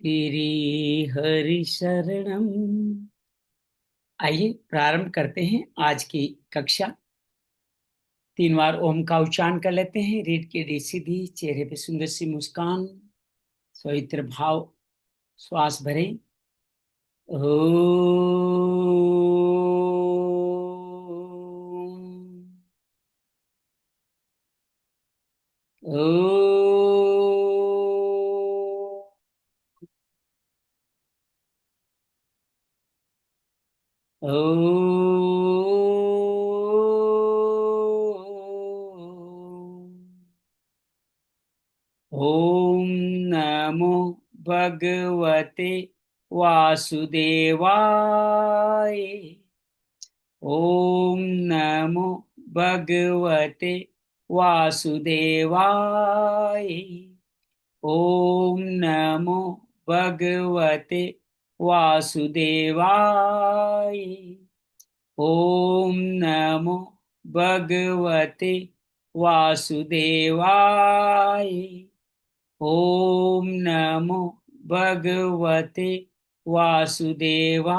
तेरी हरि शरणम। आइए प्रारंभ करते हैं आज की कक्षा। 3 बार ओम का उच्चारण कर लेते हैं। रीढ़ की रीढ़ सीधी, चेहरे पे सुंदर सी मुस्कान, पवित्र भाव, श्वास भरे। ओम। ओम। ओम। ओम नमो भगवते वासुदेवाय। ओम नमो भगवते वासुदेवाय। ओम नमो भगवते वासुदेवाय। ओम नमो भगवते वासुदेवाय। ओम नमो भगवते वासुदेवाय।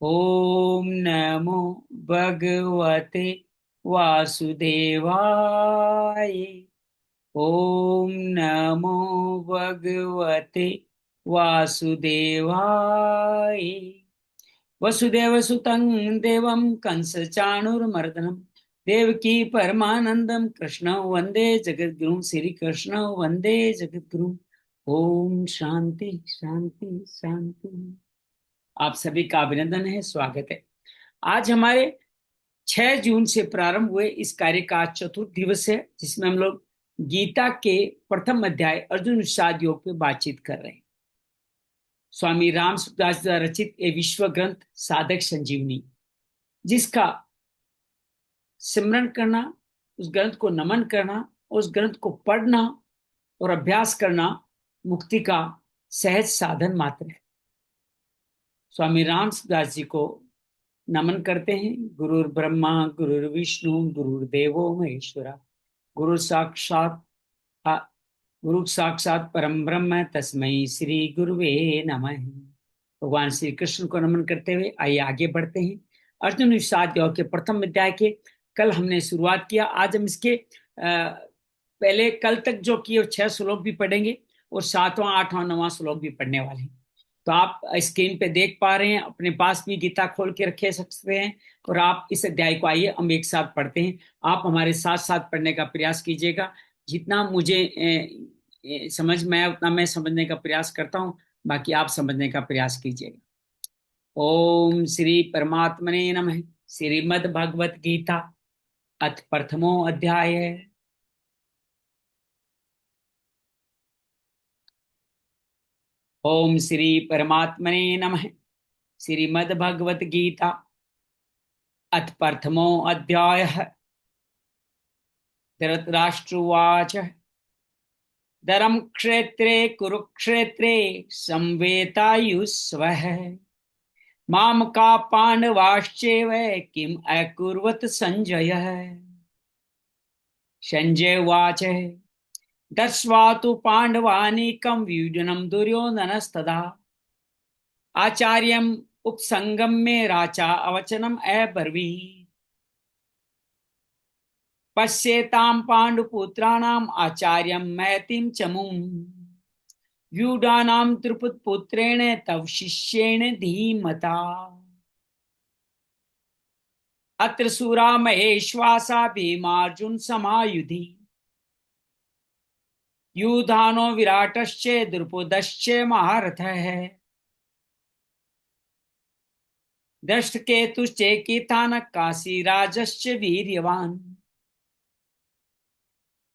ओम नमो भगवते वासुदेवाय। ओम नमो भगवते वासुदेवाय। वसुदेव सुतं देवं कंस चाणूरमर्दनम देवकी परमानंदम कृष्ण वंदे जगद्गुरु। श्री कृष्ण वंदे जगद्गुरु। ओम शांति शांति शांति। आप सभी का अभिनंदन है, स्वागत है। आज हमारे 6 जून से प्रारंभ हुए इस कार्य का आज चतुर्थ दिवस है, जिसमें हम लोग गीता के प्रथम अध्याय अर्जुन विषाद योग पे बातचीत कर रहे हैं। स्वामी राम सुखदास द्वारा रचित ये विश्व ग्रंथ साधक संजीवनी, जिसका सिमरन करना, उस ग्रंथ को नमन करना, उस ग्रंथ को पढ़ना और अभ्यास करना मुक्ति का सहज साधन मात्र है। स्वामी राम सुखदास जी को नमन करते हैं। गुरुर ब्रह्मा गुरुर विष्णु गुरुर्देवो महेश्वरा, गुरु साक्षात गुरु साक्षात परम ब्रह्म तस्मै श्री गुरुवे नमः। भगवान श्री कृष्ण को नमन करते हुए आइए आगे बढ़ते हैं। अर्जुन विषाद योग के प्रथम अध्याय के कल हमने शुरुआत किया। आज हम इसके पहले कल तक जो किए 6 श्लोक भी पढ़ेंगे और 7वां 8वां 9वां श्लोक भी पढ़ने वाले हैं। तो आप स्क्रीन पे देख पा रहे हैं, अपने पास भी गीता खोल के रखे सकते हैं और आप इस अध्याय को आइए हम एक साथ पढ़ते हैं। आप हमारे साथ साथ पढ़ने का प्रयास कीजिएगा। जितना मुझे समझ में आया उतना मैं समझने का प्रयास करता हूँ, बाकी आप समझने का प्रयास कीजिएगा। ओम श्री परमात्मने नमः। श्रीमद् भगवत गीता अथ प्रथमो अध्याय। ओम श्री परमात्मने नमः। श्रीमद् भगवत गीता अथ प्रथमो अध्याय। धृतराष्ट्रउवाच धर्म क्षेत्रे कुरुक्षेत्रे संवेतायुस्वः माम का पांडवाश्चैव किम अकुर्वत संजय। संजय उवाच दर्श्वा तु पांडवानीकं व्यूढनं दुर्योधनस्तदा आचार्यम् उपसंगम्य राजा अवचनम् अब्रवीत् पश्येतां पाण्डुपुत्राणाम् आचार्यं मैतिं च मुम् व्यूढानां त्रिपुत्रेण तव शिष्येण धीमता अत्र शूरा महेश्वासा भीमार्जुन समायुधि युधानो विराटश्च द्रुपदश्च महारथः दृष्टकेतुश्चैकेतानः काशीराजश्च वीर्यवान्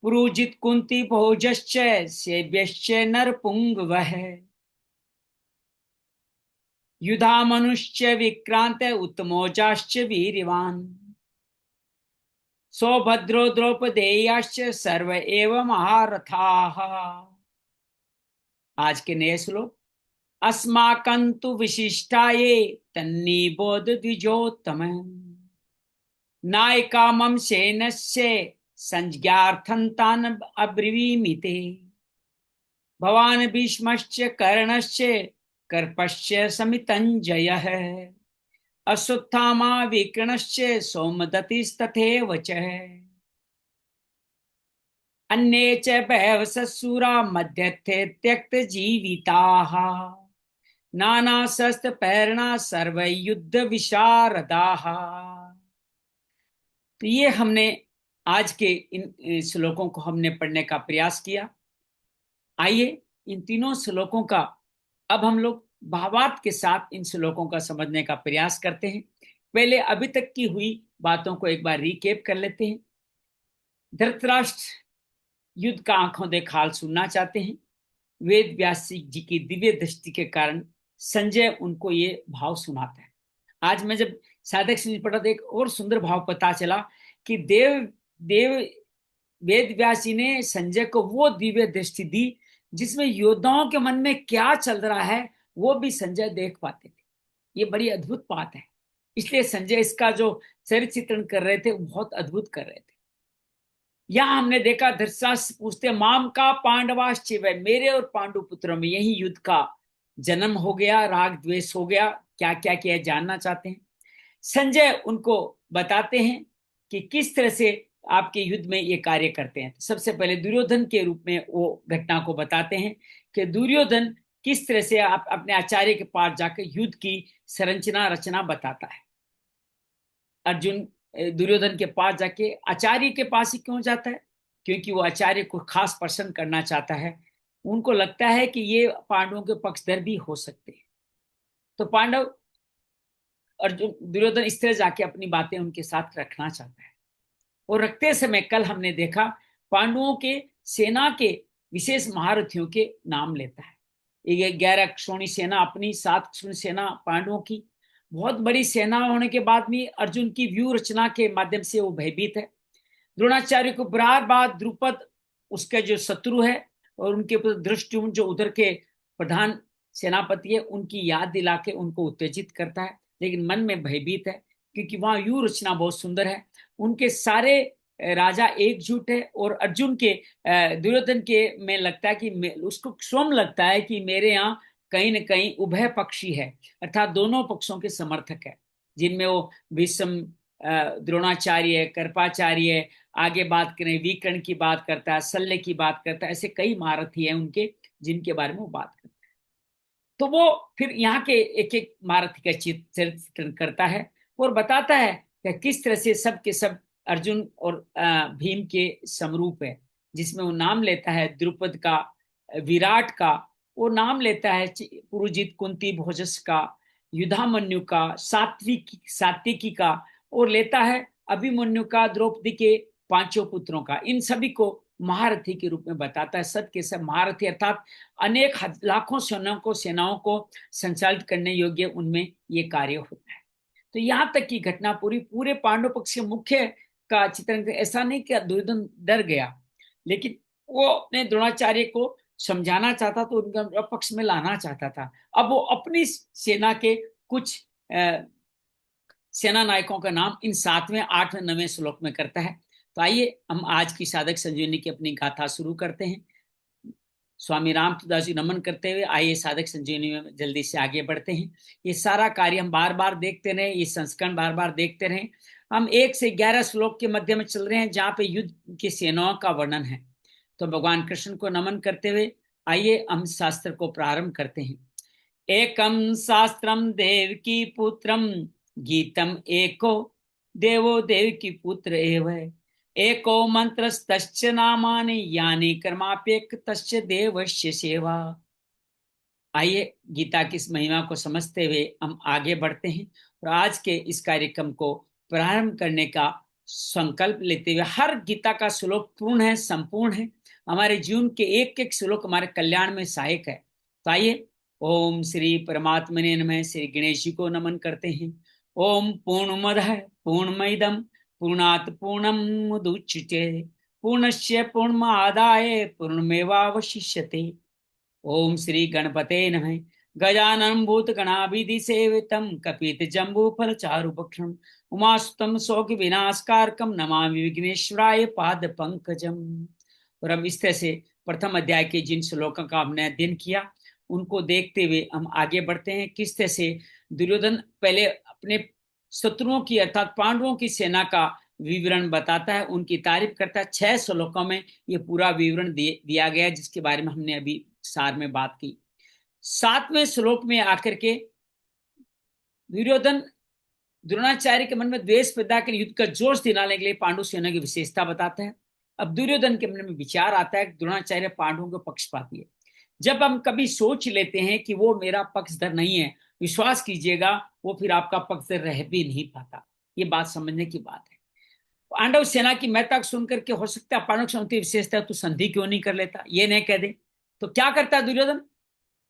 पुरोजित कुंती भोजश्च सेव्यश्च नरपुंगवः युधामनुश्च विक्रांत उत्तमोजाश्च वीर्यवान् सौभद्रो द्रौपदेयाश्च सर्व एव महारथाः। आज के नए श्लोक। अस्माकन्तु विशिष्टाये तन्निबोध द्विजोत्तम नायिका मम सेनस्य संज्ञार्थं तान् अब्रवीमि ते भवान भीष्मश्च कर्णश्च कर्पश्च समितञ्जयः अश्वत्थामा विकर्णश्च सौमदत्तिस्तथैव च अन्ये च बहवः शूरा मध्यस्थे त्यक्तजीविताः नानाशस्त्रपैर्णा सर्वै युद्ध विशारदाः। तो ये हमने आज के इन श्लोकों को हमने पढ़ने का प्रयास किया। आइए इन तीनों श्लोकों का अब हम लोग भावार्थ के साथ इन श्लोकों का समझने का प्रयास करते हैं। पहले अभी तक की हुई बातों को एक बार रिकेप कर लेते हैं। धृतराष्ट्र युद्ध का आंखों देख हाल सुनना चाहते हैं। वेद व्यास जी की दिव्य दृष्टि के कारण संजय उनको ये भाव सुनाता है। आज मैं जब साधक संजय पढ़ा तो एक और सुंदर भाव पता चला कि देव देव वेद व्यास जी ने संजय को वो दिव्य दृष्टि दी जिसमें योद्धाओं के मन में क्या चल रहा है वो भी संजय देख पाते थे। ये बड़ी अद्भुत बात है। इसलिए संजय इसका जो चरित्र चित्रण कर रहे थे वो बहुत अद्भुत कर रहे थे। यहां हमने देखा धृतराष्ट्र पूछते माम का पांडवाश्चिव, मेरे और पांडु पुत्रों में यही युद्ध का जन्म हो गया, राग द्वेष हो गया, क्या क्या किया जानना चाहते हैं। संजय उनको बताते हैं कि किस तरह से आपके युद्ध में ये कार्य करते हैं। सबसे पहले दुर्योधन के रूप में वो घटना को बताते हैं कि दुर्योधन किस तरह से आप अपने आचार्य के पास जाकर युद्ध की संरचना रचना बताता है। अर्जुन दुर्योधन के पास जाके आचार्य के पास ही क्यों जाता है? क्योंकि वो आचार्य को खास प्रसन्न करना चाहता है। उनको लगता है कि ये पांडवों के पक्षधर भी हो सकते हैं। तो पांडव अर्जुन दुर्योधन इस तरह जाके अपनी बातें उनके साथ रखना चाहता है। और रखते समय कल हमने देखा पांडवों के सेना के विशेष महारथियों के नाम लेता है। ये 11 क्षोणी सेना अपनी, 7 क्षोणी सेना पांडवों की। बहुत बड़ी सेना होने के बाद भी अर्जुन की व्यू रचना के माध्यम से वो भयभीत है। द्रोणाचार्य को बार बार द्रुपद उसके जो शत्रु है और उनके ऊपर धृष्टुम्न जो उधर के प्रधान सेनापति है उनकी याद दिला के उनको उत्तेजित करता है, लेकिन मन में भयभीत है क्योंकि वहां व्यू रचना बहुत सुंदर है। उनके सारे राजा एकजुट है और अर्जुन के दुर्योधन के में लगता है कि उसको स्वयं लगता है कि मेरे यहाँ कहीं न कहीं उभय पक्षी है, अर्थात दोनों पक्षों के समर्थक है, जिनमें वो भीष्म, द्रोणाचार्य, कृपाचार्य, आगे बात करें विकर्ण की बात करता है, शल्य की बात करता है, ऐसे कई महारथी हैं उनके जिनके बारे में वो बात करता है। तो वो फिर यहाँ के एक एक महारथी का चित्रण करता है और बताता है कि किस तरह से सब के सब अर्जुन और भीम के समरूप है, जिसमें वो नाम लेता है द्रुपद का, विराट का, वो नाम लेता है पुरुजित, कुंती भोजस का, युधामन्यु का, सात्विकी का, और लेता है अभिमन्यु का, द्रौपदी के पांचों पुत्रों का। इन सभी को महारथी के रूप में बताता है। सब के सब महारथी अर्थात अनेक लाखों सेनाओं को संचालित करने योग्य उनमें ये कार्य होता है। तो यहाँ तक की घटना पूरे पांडव पक्ष के मुख्य का चित्रण। ऐसा नहीं कि दुर्योधन डर गया, लेकिन वो अपने द्रोणाचार्य को समझाना चाहता, तो उनका पक्ष में लाना चाहता था। अब वो अपनी सेना के कुछ सेना नायकों का नाम इन 7वें, 8वें, 9वें श्लोक में करता है। तो आइए हम आज की साधक संजीवनी की अपनी गाथा शुरू करते हैं। स्वामी रामदास जी नमन करते हुए आइए साधक संजीवनी में जल्दी से आगे बढ़ते हैं। ये सारा कार्य हम बार बार देखते रहे, ये संस्करण बार बार देखते रहे। हम 1 से 11 श्लोक के मध्य में चल रहे हैं जहाँ पे युद्ध की सेनाओं का वर्णन है। तो भगवान कृष्ण को नमन करते हुए आइए हम शास्त्र को प्रारंभ करते हैं। एकम शास्त्रम देवकी पुत्रम गीतम एको देवो देवकी पुत्र एव एको मंत्रस्तश्च नामानि यानि कर्माप्येक तस्य देवस्य सेवा। आइए गीता की इस महिमा को समझते हुए हम आगे बढ़ते हैं और आज के इस कार्यक्रम को प्रारंभ करने का संकल्प लेते हुए। हर गीता का श्लोक पूर्ण है, संपूर्ण है, हमारे जीवन के एक एक श्लोक हमारे कल्याण में सहायक है। तो आइए ओम श्री परमात्मने नमः। श्री गणेश जी को नमन करते हैं। ओम पूर्णमदः पूर्णमिदं पूर्णात् पूर्णं मुदच्यते पूर्णस्य पूर्णमादाय पूर्णमेवावशिष्यते। ओम श्री गणपते नमः। गजानन भूत गणाभिधि सेवितं कपित जम्बू फल चारुभक्षण उमासुतम शोक विनाशकारकम नमामि विघ्नेश्वराय पाद पंकजम। और अब इस तरह से प्रथम अध्याय के जिन श्लोकों का हमने अध्ययन किया उनको देखते हुए हम आगे बढ़ते हैं। किस तरह से दुर्योधन पहले अपने शत्रुओं की अर्थात पांडवों की सेना का विवरण बताता है, उनकी तारीफ करता है। 6 श्लोकों में ये पूरा विवरण दिया गया है, जिसके बारे में हमने अभी सार में बात की। 7वें श्लोक में आकर के दुर्योधन द्रोणाचार्य के मन में द्वेष पैदा कर युद्ध का जोश दिलाने के लिए पांडु सेना की विशेषता बताता है। अब दुर्योधन के मन में विचार आता है कि द्रोणाचार्य पांडवों के पक्षपाती है। जब हम कभी सोच लेते हैं कि वो मेरा पक्षधर नहीं है, विश्वास कीजिएगा वो फिर आपका पक्षधर रह भी नहीं पाता। ये बात समझने की बात है। पांडव सेना की महत्ता सुनकर के हो सकता है पांडव सेना की विशेषता तो संधि क्यों नहीं कर लेता, ये नहीं कह दे तो क्या करता है दुर्योधन?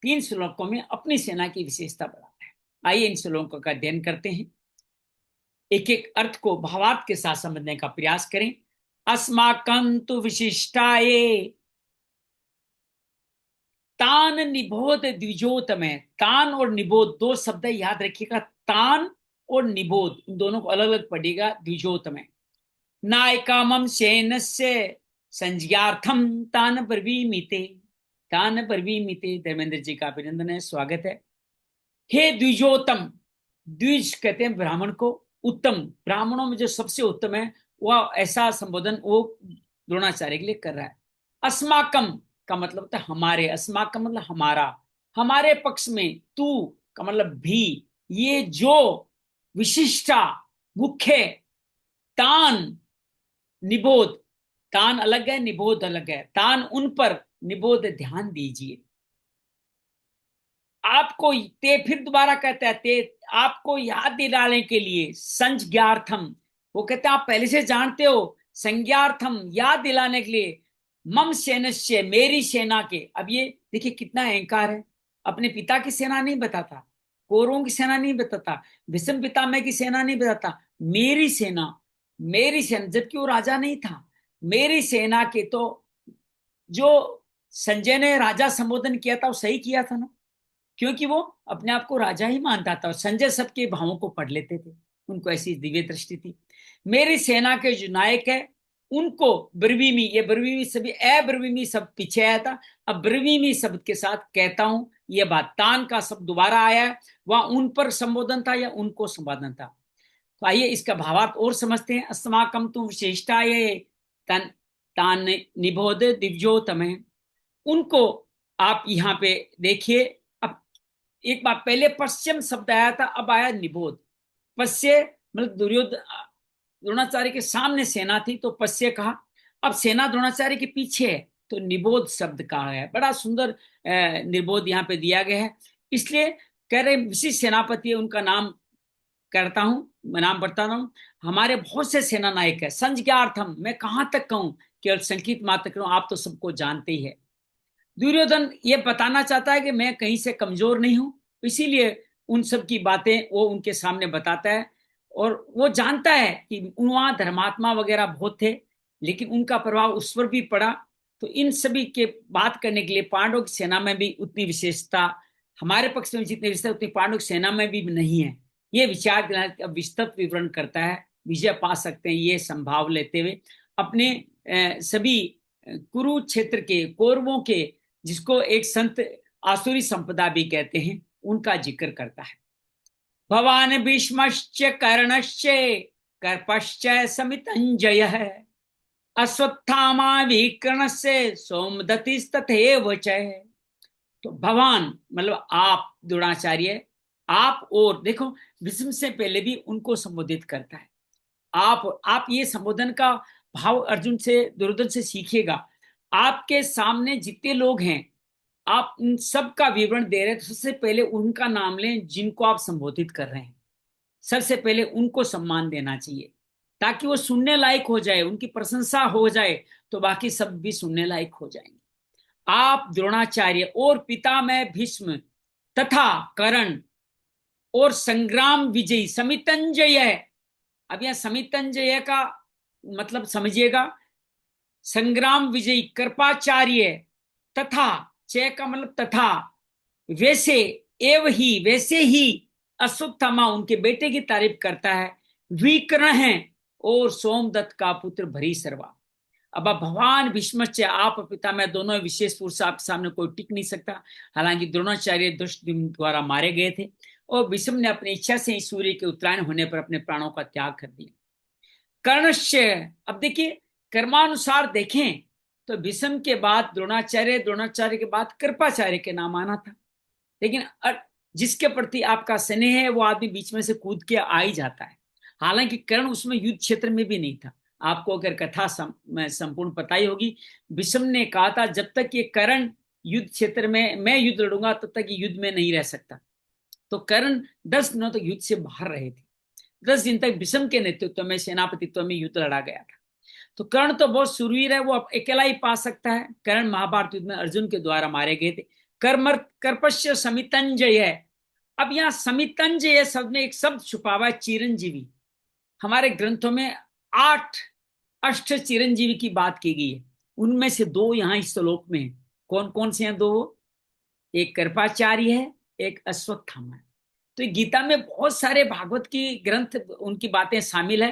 3 श्लोकों में अपनी सेना की विशेषता बताता है। आइए इन श्लोकों का अध्ययन करते हैं, एक एक अर्थ को भावार्थ के साथ समझने का प्रयास करें। अस्माकं तु विशिष्टाये तान निबोध द्विजोतमे। तान और निबोध 2 शब्द याद रखिएगा, तान और निबोध इन दोनों को अलग अलग पढ़िएगा। द्विजोतमे नायकामं सेनस्य संज्ञार्थम तान ब्रवीमिते। तान ब्रवीमिते। धर्मेंद्र जी का अभिनंदन है, स्वागत है। हे द्विजोतम, द्विज कहते हैं ब्राह्मण को, उत्तम ब्राह्मणों में जो सबसे उत्तम है वह ऐसा संबोधन वो द्रोणाचार्य के लिए कर रहा है। अस्माकम का मतलब होता है हमारे, अस्माकम मतलब हमारा, हमारे पक्ष में, तू का मतलब भी, ये जो विशिष्टा मुख्य, तान निबोध, तान अलग है निबोध अलग है, तान उन पर, निबोध ध्यान दीजिए। आपको ते फिर दोबारा कहता है ते आपको याद दिलाने के लिए, संज्ञार्थम वो कहते हैं आप पहले से जानते हो, संज्ञार्थम याद दिलाने के लिए, मम सेनस्य मेरी सेना के। अब ये देखिए कितना अहंकार है, अपने पिता की सेना नहीं बताता, कौरवों की सेना नहीं बताता, भीष्म पितामह की सेना नहीं बताता, मेरी सेना, मेरी सेना, जबकि वो राजा नहीं था। मेरी सेना के तो जो संजय ने राजा संबोधन किया था वो सही किया था ना, क्योंकि वो अपने आप को राजा ही मानता था और संजय सबके भावों को पढ़ लेते थे, उनको ऐसी दिव्य दृष्टि थी। मेरी सेना के जो नायक है उनको ब्रवीमी, ये ब्रवीमी सभी अब्रवीमी शब्द पीछे आया था, अब ब्रवीमी शब्द के साथ कहता हूं ये बात। तान का शब्द दोबारा आया है, वह उन पर संबोधन था या उनको संबोधन था। तो आइए इसका भावार्थ और समझते हैं। अस्माकम तुम विशेषता ये तन तान निबोध दिव्योतम, उनको आप यहाँ पे देखिए। अब एक बार पहले पश्चिम शब्द आया था, अब आया निबोध। पश्य मतलब द्रोणाचार्य के सामने सेना थी तो पश्य कहा, अब सेना द्रोणाचार्य के पीछे है तो निबोध शब्द कहा है। बड़ा सुंदर निबोध यहाँ पे दिया गया है, इसलिए कह रहे विशिष्ट सेनापति है उनका नाम करता हूं, मैं नाम बताता हूं। हमारे बहुत से सेना नायक है, संज्ञार्थम मैं कहां तक कहूं, केवल संकेत मात्र करूं, आप तो सबको जानते ही है। दुर्योधन ये बताना चाहता है कि मैं कहीं से कमजोर नहीं हूं, इसीलिए उन सब की बातें वो उनके सामने बताता है। और वो जानता है कि वहां धर्मात्मा वगैरह बहुत थे, लेकिन उनका प्रभाव उस पर भी पड़ा। तो इन सभी के बात करने के लिए पांडव की सेना में भी उतनी विशेषता, हमारे पक्ष में जितनी विशेषता उतनी पांडव की सेना में भी नहीं है। ये विचार विस्तृत विवरण करता है, विजय पा सकते हैं ये संभाव लेते हुए। अपने सभी कुरुक्षेत्र के कौरवों के, जिसको एक संत आसुरी संपदा भी कहते हैं, उनका जिक्र करता है। भवान भीष्मश्च कर्णश्च कर्पश्च समितंजय अश्वत्थामा विकर्णस्य सोमदत्तिस्तथैव च। तो भगवान मतलब आप द्रोणाचार्य, आप, और देखो भीष्म से पहले भी उनको संबोधित करता है आप ये संबोधन का भाव अर्जुन से दुर्योधन से सीखिएगा। आपके सामने जितने लोग हैं आप उन सब का विवरण दे रहे हैं, तो सबसे पहले उनका नाम लें जिनको आप संबोधित कर रहे हैं। सबसे पहले उनको सम्मान देना चाहिए ताकि वो सुनने लायक हो जाए, उनकी प्रशंसा हो जाए तो बाकी सब भी सुनने लायक हो जाएंगे। आप द्रोणाचार्य और पितामह भीष्म तथा कर्ण और संग्राम विजयी समितंजय। अब यहां समितंजय का मतलब समझिएगा, संग्राम विजयी कृपाचार्य तथा, च का मतलब तथा, वैसे एव ही वैसे ही अश्वत्थामा उनके बेटे की तारीफ करता है, विकर्ण है और सोमदत्त का पुत्र भरीसर्वा। अब आप भगवान भीष्मश्च आप पिता मैं दोनों विशेष पुरुष आपके सामने कोई टिक नहीं सकता। हालांकि द्रोणाचार्य दुष्ट द्वारा मारे गए थे और भीष्म ने अपनी इच्छा से ही सूर्य के उत्तरायण होने पर अपने प्राणों का त्याग कर दिया। कर्णश्य, अब देखिए कर्मानुसार देखें तो भीष्म के बाद द्रोणाचार्य, द्रोणाचार्य के बाद कृपाचार्य के नाम आना था, लेकिन जिसके प्रति आपका स्नेह है वो आदमी बीच में से कूद के आ ही जाता है। हालांकि कर्ण उसमें युद्ध क्षेत्र में भी नहीं था। आपको अगर कथा संपूर्ण पता ही होगी, भीष्म ने कहा था जब तक ये कर्ण युद्ध क्षेत्र में मैं युद्ध लड़ूंगा तब तक ये युद्ध में नहीं रह सकता। तो कर्ण 10 दिनों तक युद्ध से बाहर रहे थे। 10 दिन तक भीष्म के नेतृत्व में सेनापतित्व में युद्ध लड़ा गया था। तो कर्ण तो बहुत शूरवीर है, वो अकेला ही पा सकता है। कर्ण महाभारत युद्ध में अर्जुन के द्वारा मारे गए थे। कर्पश्य समितंजय है। अब यहाँ समितंजय शब्द में एक शब्द छुपा हुआ है, चिरंजीवी। हमारे ग्रंथों में 8 अष्ट चिरंजीवी की बात की गई है, उनमें से 2 यहाँ इस श्लोक में है। कौन कौन से हैं 2? एक कृपाचार्य है, एक अश्वत्थामा है। तो गीता में बहुत सारे भागवत की ग्रंथ उनकी बातें शामिल है।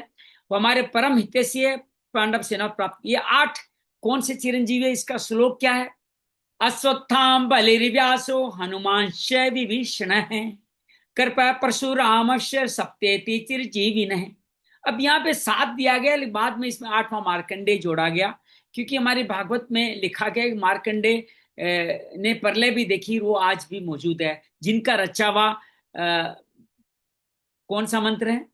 वो हमारे परम हितैषी है, पांडव सेना प्राप्त। ये 8 कौन से चिरंजीवी है, इसका श्लोक क्या है? अश्वत्थाम बलिर्व्यासो हनुमान विभीषण है, कृपा परशुराम सप्तेति चिरजीविन है। अब यहाँ पे 7 दिया गया, लेकिन बाद में इसमें 8वां मार्कंडे जोड़ा गया, क्योंकि हमारे भागवत में लिखा गया कि मार्कंडे ने प्रलय भी देखी, वो आज भी मौजूद है। जिनका रचा हुआ कौन सा मंत्र है?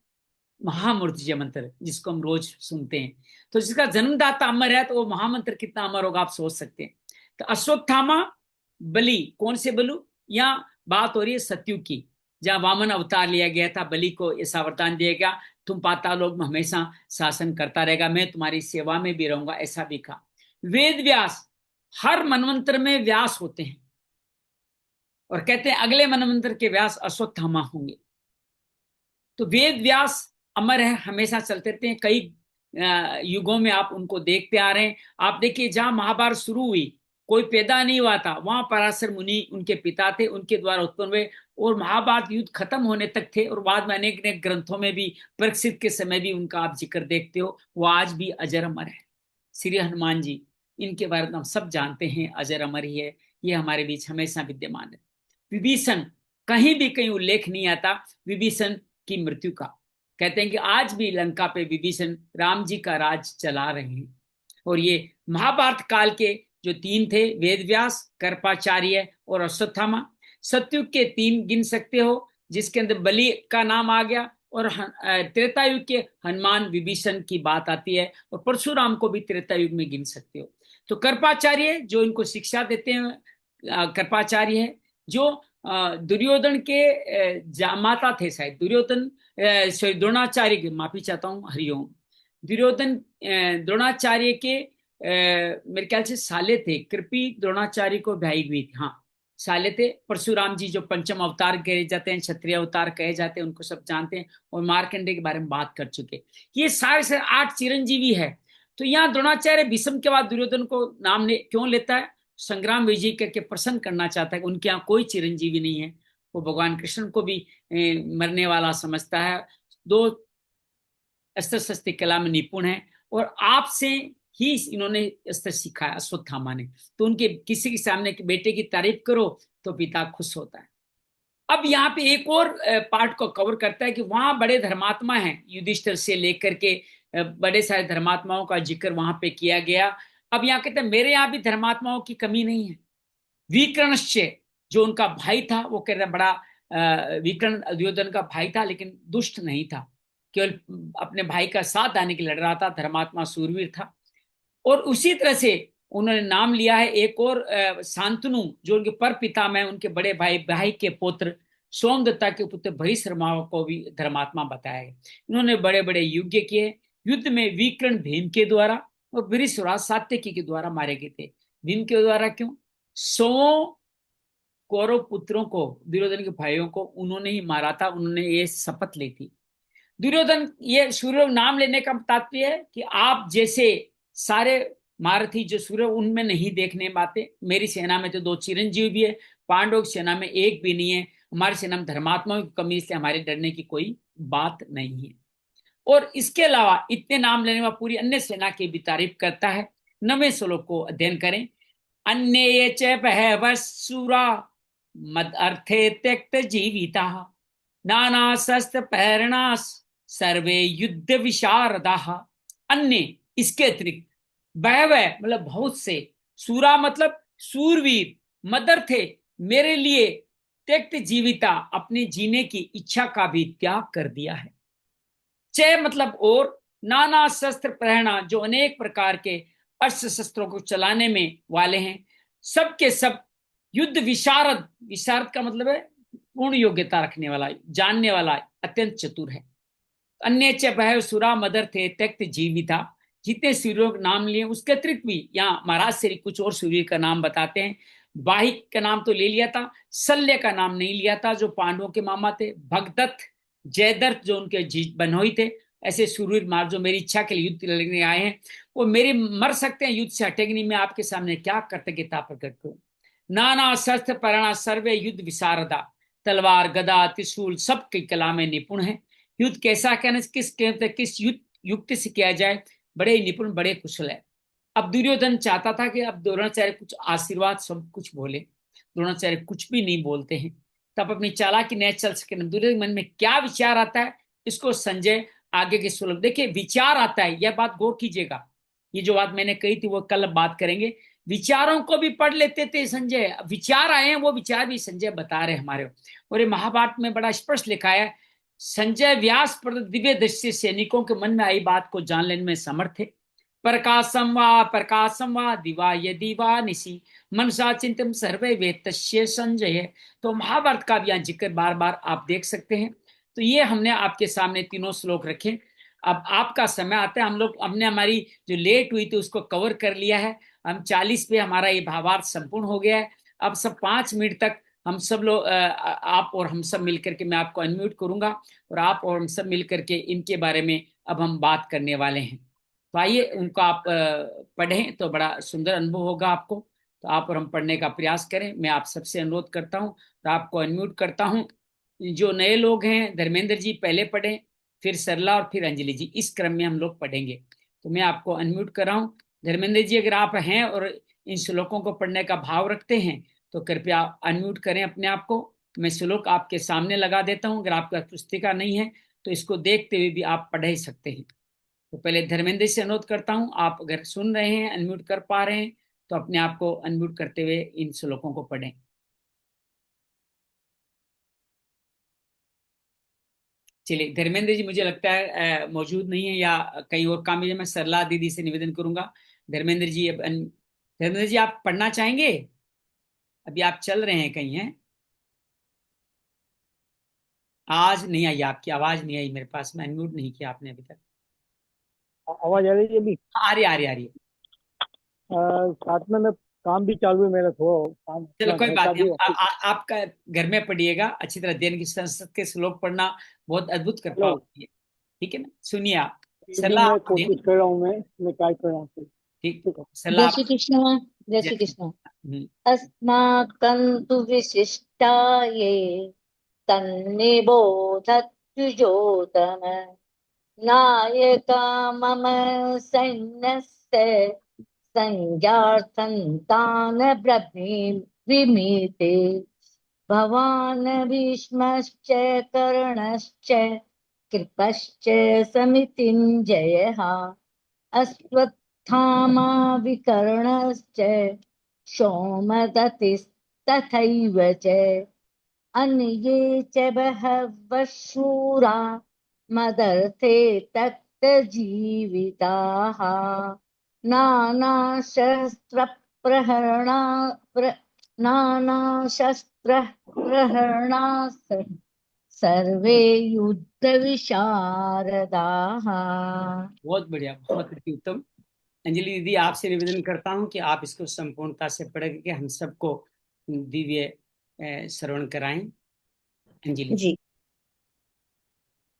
महामृत्युंजय मंत्र, जिसको हम रोज सुनते हैं। तो जिसका जन्मदाता अमर है, तो वो महामंत्र कितना अमर होगा आप सोच सकते हैं। तो अश्वत्थामा बलि, कौन से बलु? यहाँ बात हो रही है सत्युग की, जहां वामन अवतार लिया गया था। बलि को ऐसा वरदान दिया गया, तुम पाताल लोक में हमेशा शासन करता रहेगा, मैं तुम्हारी सेवा में भी रहूंगा, ऐसा भी कहा। वेद व्यास, हर मनवंतर में व्यास होते हैं और कहते हैं अगले मनवंतर के व्यास अश्वत्थामा होंगे। तो वेद व्यास अमर है, हमेशा चलते रहते हैं। कई युगों में आप उनको देखते आ रहे हैं। आप देखिए जहां महाभारत शुरू हुई कोई पैदा नहीं हुआ था, वहां पराशर मुनि उनके पिता थे, उनके द्वारा उत्पन्न हुए और महाभारत युद्ध खत्म होने तक थे। और बाद में अनेक अनेक ग्रंथों में भी परीक्षित के समय भी उनका आप जिक्र देखते हो, वो आज भी अजर अमर है। श्री हनुमान जी, इनके बारे में हम सब जानते हैं, अजर अमर ही है, ये हमारे बीच हमेशा विद्यमान है। विभीषण, कहीं भी कहीं उल्लेख नहीं आता विभीषण की मृत्यु का। कहते हैं कि आज भी लंका पे विभीषण राम जी का राज चला रहे हैं। और ये महाभारत काल के जो 3 थे, वेदव्यास, कृपाचार्य और अश्वत्थामा। सतयुग के 3 गिन सकते हो, जिसके अंदर बलि का नाम आ गया, और त्रेतायुग के हनुमान विभीषण की बात आती है, और परशुराम को भी त्रेतायुग में गिन सकते हो। तो कृपाचार्य जो इनको शिक्षा देते हैं, कृपाचार्य है जो दुर्योधन के जामाता थे, शायद दुर्योधन द्रोणाचार्य के, माफी चाहता हूँ, हरिओम, दुर्योधन द्रोणाचार्य के मेरे ख्याल से साले थे। कृपी द्रोणाचार्य को ब्याही हुई थी, हाँ साले थे। परशुराम जी जो पंचम अवतार कहे जाते हैं, क्षत्रिय अवतार कहे जाते हैं, उनको सब जानते हैं, और मार्कंडे के बारे में बात कर चुके। ये सारे से 8 चिरंजीवी है। तो यहाँ द्रोणाचार्य भीष्म के बाद दुर्योधन को नाम क्यों लेता है? संग्राम विजय करके प्रसन्न करना चाहता है। उनके यहाँ कोई चिरंजीवी नहीं है, वो भगवान कृष्ण को भी मरने वाला समझता है। 2 अस्त्र शस्त्र कला में निपुण है, और आपसे ही इन्होंने अस्त्र सीखा है, अश्वत्थामा ने। तो उनके किसी के सामने बेटे की तारीफ करो तो पिता खुश होता है। अब यहाँ पे एक और पार्ट को कवर करता है कि वहां बड़े धर्मात्मा हैं, युधिष्ठिर से लेकर के बड़े सारे धर्मात्माओं का जिक्र वहां पे किया गया। अब यहाँ कहते हैं मेरे यहाँ भी धर्मात्माओं की कमी नहीं है। विकर्णश्य, जो उनका भाई था, वो कह रहा बड़ा विकर्ण दुर्योधन का भाई था, लेकिन दुष्ट नहीं था, केवल अपने भाई का साथ आने के लिए लड़ रहा था, धर्मात्मा सूरवीर था। और उसी तरह से उन्होंने नाम लिया है एक और शांतनु, जो उनके पर पिता में उनके बड़े भाई के पुत्र सोमदत्ता के पुत्र भरीशर्मा को भी धर्मात्मा बताया है। इन्होंने बड़े बड़े युद्ध किए। युद्ध में विकर्ण भीम के द्वारा और वृषराज सात्यकी के द्वारा मारे गए थे। भीम के द्वारा क्यों? 100 कौरव पुत्रों को, दुर्योधन के भाइयों को उन्होंने ही मारा था, उन्होंने ये शपथ ली थी। दुर्योधन, ये सूर्य नाम लेने का तात्पर्य है कि आप जैसे सारे महारथी जो सूर्य उनमें नहीं देखने पाते। मेरी सेना में तो 2 चिरंजीव भी है, पांडवों की सेना में एक भी नहीं है। हमारी सेना में धर्मात्माओं की कमी, इसलिए हमारे डरने की कोई बात नहीं है। और इसके अलावा इतने नाम लेने वाला पूरी अन्य सेना की भी तारीफ करता है। 9वें श्लोक को अध्ययन करें। अन्ये च बहवः शूरा मद अर्थे त्यक्त जीविता नाना शस्त्र प्रेरणास सर्वे युद्ध विशारदाः। अन्य इसके अतिरिक्त, बहवः मतलब बहुत से, सूरा मतलब सूरवीर, मदर थे मेरे लिए, त्यक्त जीविता अपने जीने की इच्छा का भी त्याग कर दिया है। चय मतलब और, नाना शस्त्र प्रेरणा जो अनेक प्रकार के अस्त्र शस्त्रों को चलाने में वाले हैं, सबके सब युद्ध विशारद, विशारद का मतलब है पूर्ण योग्यता रखने वाला, जानने वाला, अत्यंत चतुर है। अन्य च बह सुरा मदर थे त्यक्त जीविता, जितने सूर्यों के नाम लिए उसके अतिरिक्त भी यहाँ महाराज श्री कुछ और सूर्य का नाम बताते हैं। वाहिक का नाम तो ले लिया था, शल्य का नाम नहीं लिया था जो पांडवों के मामा थे, भगदत्त, जयदत्त जो उनके बनोई थे। ऐसे सूर्य मार जो मेरी इच्छा के लिए युद्ध लड़ने आए हैं, वो मेरे मर सकते हैं, युद्ध से हटेंगे नहीं, मैं आपके सामने क्या कृतज्ञता प्रकट करूं। नाना शस्त्र परणा सर्वे युद्ध विशारदा, तलवार गदा त्रिशूल सबकी कला में निपुण है। युद्ध कैसा कहना, किस युद्ध युक्ति से किया जाए, बड़े निपुण, बड़े कुशल है। अब दुर्योधन चाहता था कि अब द्रोणाचार्य कुछ आशीर्वाद सब कुछ बोले, द्रोणाचार्य कुछ भी नहीं बोलते हैं, तब अपनी चालाकी नहीं चल सके। दुर्योधन मन में क्या विचार आता है, इसको संजय आगे के श्लोक देखिए, विचार आता है, यह बात गौर कीजिएगा। ये जो बात मैंने कही थी वो कल बात करेंगे। विचारों को भी पढ़ लेते थे संजय, विचार आए हैं, वो विचार भी संजय बता रहे हमारे। और ये महाभारत में बड़ा स्पष्ट लिखा है, संजय व्यास पर दिव्य दृष्टि सैनिकों के मन में आई बात को जान लेने में समर्थ थे। प्रकाशम वा दिवा ये दिवा निशी मनसा चिंतन सर्वे वेत्तस्य संजय। तो महाभारत का भी यहाँ जिक्र बार बार आप देख सकते हैं। तो ये हमने आपके सामने तीनों श्लोक रखे। अब आपका समय आता है, हम लोग हमने हमारी जो लेट हुई थी उसको कवर कर लिया है। हम 40 पे हमारा ये भावार्थ संपूर्ण हो गया है। अब सब 5 मिनट तक हम सब लोग, आप और हम सब मिलकर के, मैं आपको अनम्यूट करूंगा और आप और हम सब मिलकर के इनके बारे में अब हम बात करने वाले हैं। तो आइए उनको आप पढ़ें तो बड़ा सुंदर अनुभव होगा आपको। तो आप और हम पढ़ने का प्रयास करें। मैं आप सबसे अनुरोध करता हूं, तो आपको अनम्यूट करता हूं। जो नए लोग हैं, धर्मेंद्र जी पहले पढ़ें, फिर सरला और फिर अंजलि जी, इस क्रम में हम लोग पढ़ेंगे। तो मैं आपको अनम्यूट कर रहा हूं। धर्मेंद्र जी अगर आप हैं और इन श्लोकों को पढ़ने का भाव रखते हैं तो कृपया अनम्यूट करें अपने आप को। मैं श्लोक आपके सामने लगा देता हूं, अगर आपका पुस्तिका नहीं है तो इसको देखते हुए भी आप पढ़ ही सकते हैं। तो पहले धर्मेंद्र से अनुरोध करता हूं, आप अगर सुन रहे हैं, अनम्यूट कर पा रहे हैं तो अपने आप को अनम्यूट करते हुए इन श्लोकों को पढ़ें। चलिए धर्मेंद्र जी मुझे लगता है मौजूद नहीं है या कहीं और काम है। मैं सरला दीदी से निवेदन करूंगा। धर्मेंद्र जी अब धर्मेंद्र जी आप पढ़ना चाहेंगे? अभी आप चल रहे हैं कहीं हैं? आज नहीं आई, आपकी आवाज नहीं आई मेरे पास, मैं अनम्यूट नहीं किया आपने अभी तक। आवाज आ रही है अभी? आ रही, आ रही, आ रही है। साथ में मैं काम भी चालू है मेरा, थोड़ा काम चलो अपना कोई घर बात का नहीं, भी हम ऑफिस। आपका घर में पढ़िएगा अच्छी तरह, अध्ययन की संस्कृत के श्लोक पढ़ना बहुत अद्भुत कृपा हेलो। होती है। ठीक है ना, सुनिए आप। भी सलाह मैं आप दें। कोशिश कर रहा हूँ, मैं ट्राई कर रहा हूँ। ठीक, ठीक है। सलाह जय आप। श्री कृष्ण। जय जय श्री श्री- कृष्ण। हम्म, अस्माकं तु विशिष्टाये तन्निबोधत्युजोतम नायका मम सैन्यस्य संज्ञार्थं तान् ब्रवीमि। भवान् भीष्मश्च कर्णश्च कृपश्च समितिञ्जयः अश्वत्थामा विकर्णश्च सोमदत्तिस्तथैव च अन्ये च बहवः शूरा मदर्थे तप्तजीविताः नानाशस्त्रप्रहरणा प्र नानाशस्त्रप्रहरणा सर्वे युद्धविशारदाः। बहुत बढ़िया, बहुत अति उत्तम। अंजलि दीदी आपसे निवेदन करता हूं कि आप इसको संपूर्णता से पढ़ के हम सबको दिव्य श्रवण कराएं। अंजलि जी। जी।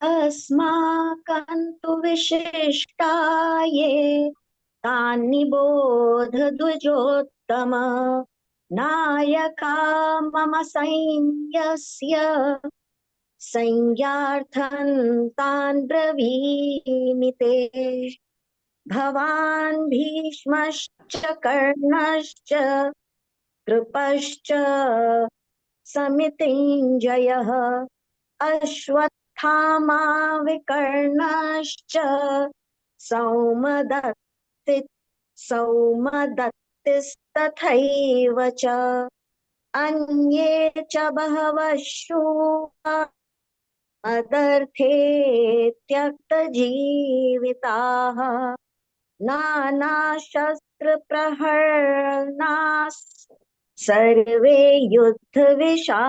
अस्माकं तु विशिष्टा ये तान्निबोध द्विजोत्तम नायका मम सैन्यस्य संज्ञार्थं तान् ब्रवीमि ते। भवान् भीष्मश्च कर्णश्च कृपश्च समितिञ्जयः अश्वत्थामा विकर्णश्च सौमदत्ति सौमदत्तिस्तथैव च अन्ये च बहवः शूरा मदर्थे त्यक्तजीविताः नानाशस्त्रप्रहरणाः सर्वे युद्धविशारदाः।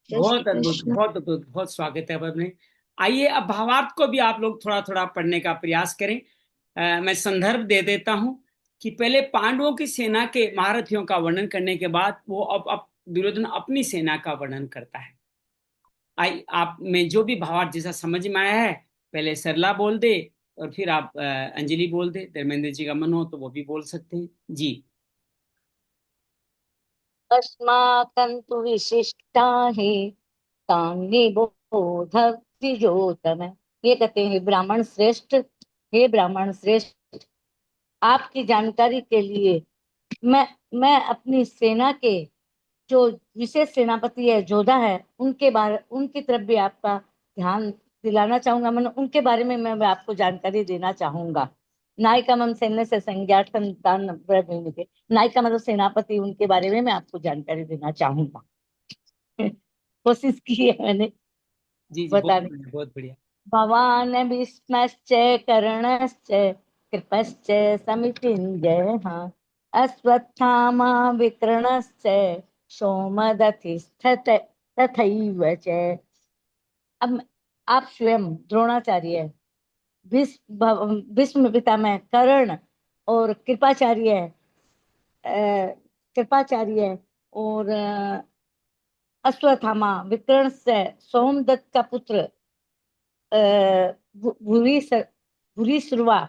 जय श्री बहुत अद्भुत, कृष्ण। बहुत अद्भुत, बहुत स्वागत है आपने। आइए अब भावार्थ को भी आप लोग थोड़ा थोड़ा पढ़ने का प्रयास करें। मैं संदर्भ दे देता हूं कि पहले पांडवों की सेना के महारथियों का वर्णन करने के बाद वो अब दुर्योधन अपनी सेना का वर्णन करता है। आई आप में जो भी भावार्थ जैसा समझ में आया है, पहले सरला बोल दे और फिर आप अंजलि बोल दे। धर्मेंद्र जी का मन हो तो वो भी बोल सकते हैं जी। अस्माकं तु विशिष्टा हि तानि बोध द्विजोतम। ये कहते हैं, ब्राह्मण श्रेष्ठ, हे ब्राह्मण श्रेष्ठ, आपकी जानकारी के लिए मैं अपनी सेना के जो विशेष सेनापति है, जोधा है, उनकी तरफ भी आपका ध्यान दिलाना चाहूंगा। मैं उनके बारे में मैं आपको जानकारी देना चाहूंगा। नायिका मम सैन्य से संज्ञार्थम तान ब्रवीमि। नायिका मतलब सेनापति, उनके बारे में मैं आपको जानकारी देना चाहूंगा। कोशिश की है मैंने जी जी, बहुत बताने। बढ़िया, बहुत बढ़िया। भवान् भीष्मश्च कर्णश्च कृपश्च समितिञ्जयः अश्वत्थामा विकर्णश्च सौमदत्तिस्तथ तथैव च। अब आप स्वयं द्रोणाचार्य, भीष्म पितामह कर्ण और कृपाचार्य और अश्वत्थामा विकर्ण से सोमदत्त का पुत्र भूरिश्रवा,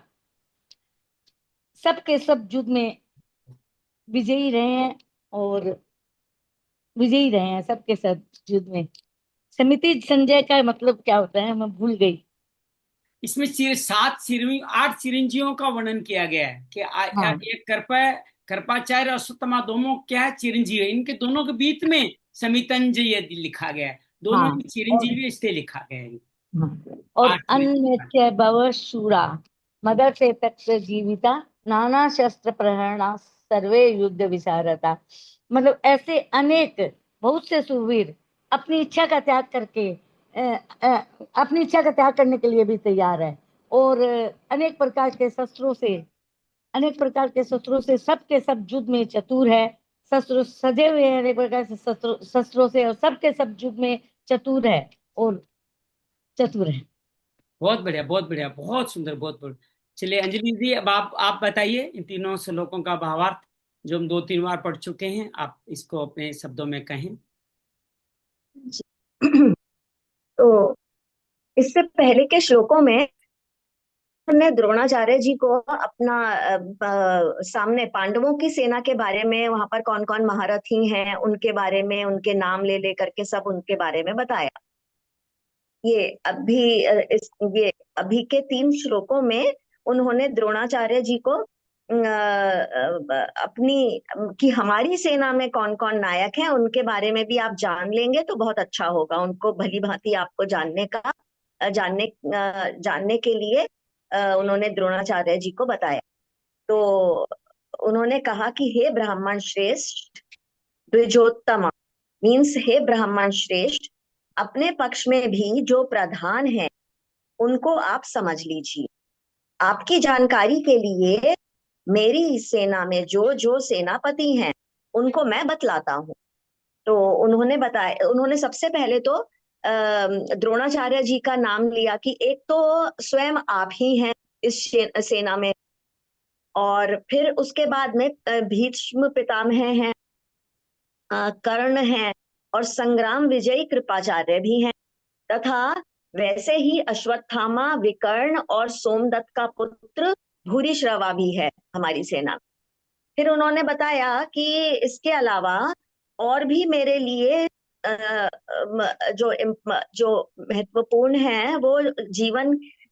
सबके सब युद्ध में विजयी रहे हैं और विजयी रहे हैं सबके सब युद्ध में। समिति संजय का मतलब क्या होता है, मैं भूल गई। इसमें 8 चिरंजीवियों का वर्णन किया गया है कि हाँ एक कृपाचार्य और अश्वत्थामा दोनों क्या है, चिरंजीवी है। इनके दोनों के बीच में समितंजय यदि लिखा गया है, दोनों हाँ ही चिरंजीवी इसलिए लिखा गया है। हाँ। और 8 चिरंजीवी। अन्य भव शूरा मदर से तक से जीविता नाना शस्त्र प्रहरणा सर्वे युद्ध विशारता। मतलब ऐसे अनेक बहुत से शूरवीर अपनी इच्छा का त्याग करके अपनी इच्छा का त्याग करने के लिए भी तैयार है, और अनेक प्रकार के शस्त्रों से सबके सब युद्ध में चतुर है। शस्त्र सजे हुए हैं अनेक प्रकार से शस्त्रों से, और सबके सब युद्ध में चतुर है और चतुर है। बहुत बढ़िया, बहुत बढ़िया, बहुत सुंदर, बहुत बढ़िया। चलिए अंजलि जी, अब आप बताइए इन तीनों श्लोकों का भावार्थ जो हम 2-3 बार पढ़ चुके हैं। आप इसको अपने शब्दों में कहें। तो इससे पहले के श्लोकों में उन्होंने द्रोणाचार्य जी को अपना सामने पांडवों की सेना के बारे में, वहां पर कौन कौन महारथी हैं उनके बारे में, उनके नाम ले ले करके सब उनके बारे में बताया। ये अभी ये अभी के 3 श्लोकों में उन्होंने द्रोणाचार्य जी को अपनी कि हमारी सेना में कौन कौन नायक हैं उनके बारे में भी आप जान लेंगे तो बहुत अच्छा होगा। उनको भली भांति आपको जानने के लिए उन्होंने द्रोणाचार्य जी को बताया। तो उन्होंने कहा कि हे ब्राह्मण श्रेष्ठ द्विजोत्तम, मीन्स हे ब्राह्मण श्रेष्ठ, अपने पक्ष में भी जो प्रधान है उनको आप समझ लीजिए। आपकी जानकारी के लिए मेरी इस सेना में जो जो सेनापति हैं उनको मैं बतलाता हूँ। तो उन्होंने सबसे पहले तो द्रोणाचार्य जी का नाम लिया कि एक तो स्वयं आप ही हैं इस सेना में, और फिर उसके बाद में भीष्म पितामह हैं, कर्ण हैं, और संग्राम विजयी कृपाचार्य भी हैं, तथा वैसे ही अश्वत्थामा विकर्ण और सोमदत्त का पुत्र भूरिश्रवा भी है हमारी सेना में। फिर उन्होंने बताया कि इसके अलावा और भी मेरे लिए जो महत्वपूर्ण है वो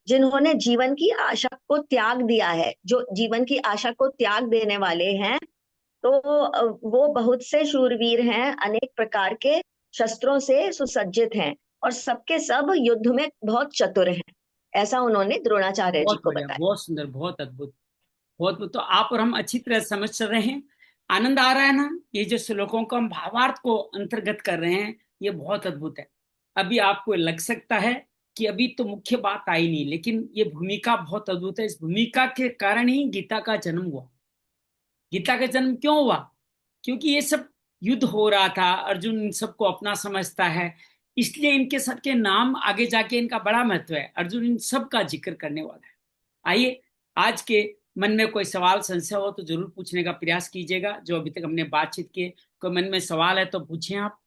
जिन्होंने जीवन की आशा को त्याग दिया है, जो जीवन की आशा को त्याग देने वाले हैं, तो वो बहुत से शूरवीर हैं, अनेक प्रकार के शस्त्रों से सुसज्जित हैं, और सबके सब युद्ध में बहुत चतुर हैं। ऐसा उन्होंने द्रोणाचार्य जी बहुत को बढ़िया, बताया। बहुत सुंदर, बहुत अद्भुत, बहुत। तो आप और हम अच्छी तरह समझ चल रहे हैं, आनंद आ रहा है ना? ये जो श्लोकों को हम भावार्थ को अंतर्गत कर रहे हैं, ये बहुत अद्भुत है। अभी आपको लग सकता है कि अभी तो मुख्य बात आई नहीं, लेकिन ये भूमिका बहुत अद्भुत है। इस भूमिका के कारण ही गीता का जन्म हुआ। गीता का जन्म क्यों हुआ? क्योंकि ये सब युद्ध हो रहा था, अर्जुन इन सबको अपना समझता है, इसलिए इनके सबके नाम आगे जाके इनका बड़ा महत्व है। अर्जुन इन सब का जिक्र करने वाला है। आइए, आज के मन में कोई सवाल संशय हो तो जरूर पूछने का प्रयास कीजिएगा। जो अभी तक हमने बातचीत की, कोई मन में सवाल है तो पूछें आप।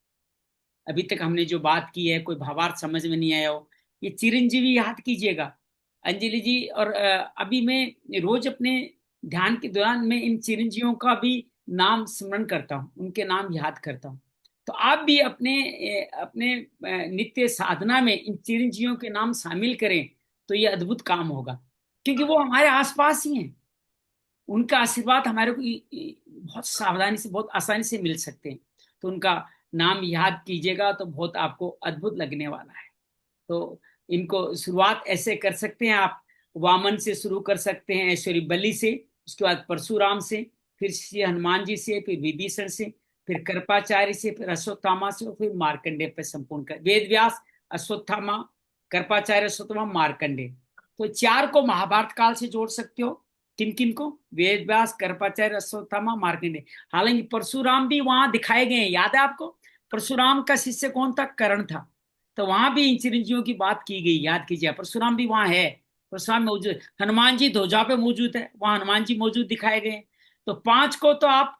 अभी तक हमने जो बात की है, कोई भावार्थ समझ में नहीं आया हो, ये चिरंजीवी याद कीजिएगा, अंजलि जी। और अभी मैं रोज अपने ध्यान के दौरान में इन चिरंजीवियों का भी नाम स्मरण करता हूँ, उनके नाम याद करता हूँ। तो आप भी अपने नित्य साधना में इन चिरंजीवियों के नाम शामिल करें, तो ये अद्भुत काम होगा। क्योंकि वो हमारे आसपास ही हैं, उनका आशीर्वाद हमारे को बहुत सावधानी से, बहुत आसानी से मिल सकते हैं। तो उनका नाम याद कीजिएगा तो बहुत आपको अद्भुत लगने वाला है। तो इनको शुरुआत ऐसे कर सकते हैं आप, वामन से शुरू कर सकते हैं, ऐश्वर्य बलि से, उसके बाद परशुराम से, फिर श्री हनुमान जी से, फिर विभीषण से, फिर कृपाचार्य से, फिर अश्वत्थामा से, और फिर मार्कंडे पे संपूर्ण कर, वेद व्यास, अश्वत्थामा, कृपाचार्य, अश्वत्थामा, मार्कंडे। तो चार को महाभारत काल से जोड़ सकते हो। किन किन को? वेद व्यास, कृपाचार्य, अश्वत्थामा, मार्कंडे। हालांकि परशुराम भी वहां दिखाए गए हैं, याद है आपको? परशुराम का शिष्य कौन था? कर्ण था। तो वहां भी इन चिरंजीवियों की बात की गई, याद कीजिए। परशुराम भी वहां है, परशुराम मौजूद। हनुमान जी ध्वजा पे मौजूद है, वहां हनुमान जी मौजूद दिखाए गए हैं। तो पांच को तो आप,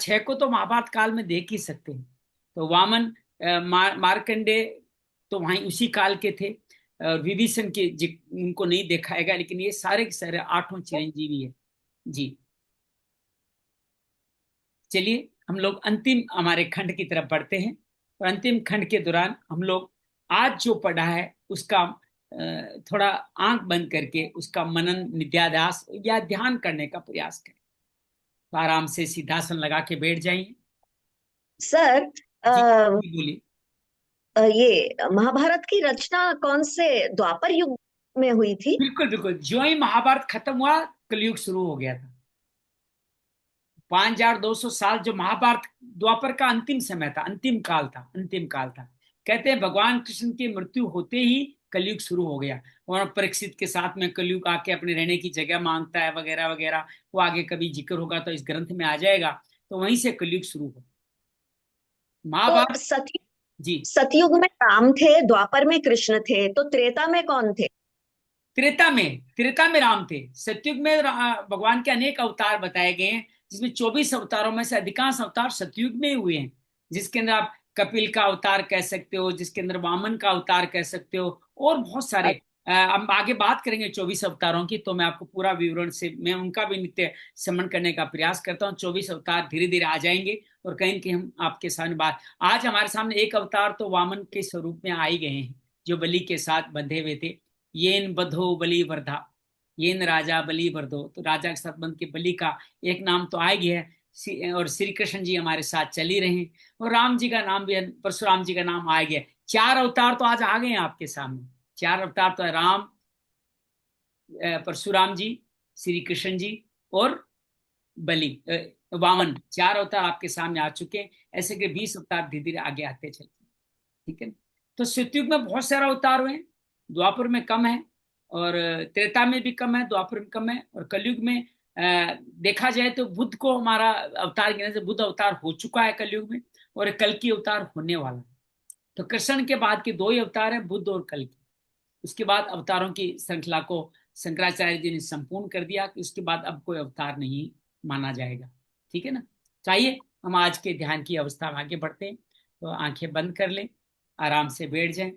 छह को तो महाभारत काल में देख ही सकते हैं। तो वामन, मार्कंडे तो वहीं उसी काल के थे। विभीषण के उनको नहीं दिखाएगा, लेकिन ये सारे के सारे आठों चिरंजीवी है जी। चलिए, हम लोग अंतिम हमारे खंड की तरफ बढ़ते हैं। और अंतिम खंड के दौरान हम लोग आज जो पढ़ा है उसका थोड़ा आंख बंद करके उसका मनन, नित्याध्यास या ध्यान करने का प्रयास करें। तो आराम से सीधासन लगा के बैठ जाइए। सर, जी अ, जी, बोलिए। ये महाभारत की रचना कौन से द्वापर युग में हुई थी? बिल्कुल बिल्कुल, जो ही महाभारत खत्म हुआ, कलयुग शुरू हो गया था। 5200 साल जो महाभारत, द्वापर का अंतिम समय था, अंतिम काल था, अंतिम काल था। कहते हैं भगवान कृष्ण की मृत्यु होते ही कलयुग शुरू हो गया। और परीक्षित के साथ में कलयुग आके अपने रहने की जगह मांगता है, वगैरह वगैरह। वो आगे कभी जिक्र होगा तो इस ग्रंथ में आ जाएगा। तो वहीं से कलयुग शुरू हो तो महाभारत। जी, सतयुग में राम थे, द्वापर में कृष्ण थे, तो त्रेता में कौन थे? त्रेता में राम थे। सतयुग में भगवान के अनेक अवतार बताए गए हैं, जिसमें 24 अवतारों में से अधिकांश अवतार सतयुग में ही हुए हैं। जिसके अंदर आप कपिल का अवतार कह सकते हो, जिसके अंदर वामन का अवतार कह सकते हो, और बहुत सारे। हम आगे बात करेंगे 24 अवतारों की, तो मैं आपको पूरा विवरण से, मैं उनका भी नित्य स्मरण करने का प्रयास करता हूँ। 24 अवतार धीरे धीरे आ जाएंगे, और कहीं न कहीं हम आपके सामने बात, आज हमारे सामने एक अवतार तो वामन के स्वरूप में आ ही गए हैं, जो बलि के साथ बंधे हुए थे। येन बधो बलि वर्धा, येन राजा बलि वर्धो। तो राजा के साथ बंध के बलि का एक नाम तो आ गया है। और श्री कृष्ण जी हमारे साथ चल ही रहे हैं, और राम जी का नाम भी, परशुराम जी का नाम आ गया। चार अवतार तो आज आ गए हैं आपके सामने। चार अवतार तो है, राम, परशुराम जी, श्री कृष्ण जी, और बलि, वामन। चार अवतार आपके सामने आ चुके हैं। ऐसे के 20 अवतार धीरे धीरे आगे आते चलते हैं। ठीक है। तो सतयुग में बहुत सारे अवतार हुए हैं, द्वापर में कम है, और त्रेता में भी कम है, द्वापर में कम है, और कलयुग में देखा जाए तो बुद्ध को हमारा अवतार गिनने से बुद्ध अवतार हो चुका है कलयुग में, और कल की अवतार होने वाला है। तो कृष्ण के बाद के दो ही अवतार है, बुद्ध और कल की। उसके बाद अवतारों की श्रृंखला को शंकराचार्य जी ने संपूर्ण कर दिया कि उसके बाद अब कोई अवतार नहीं माना जाएगा। ठीक है ना? चाहिए हम आज के ध्यान की अवस्था में आगे बढ़ते हैं। तो आंखें बंद कर लें, आराम से बैठ जाएं,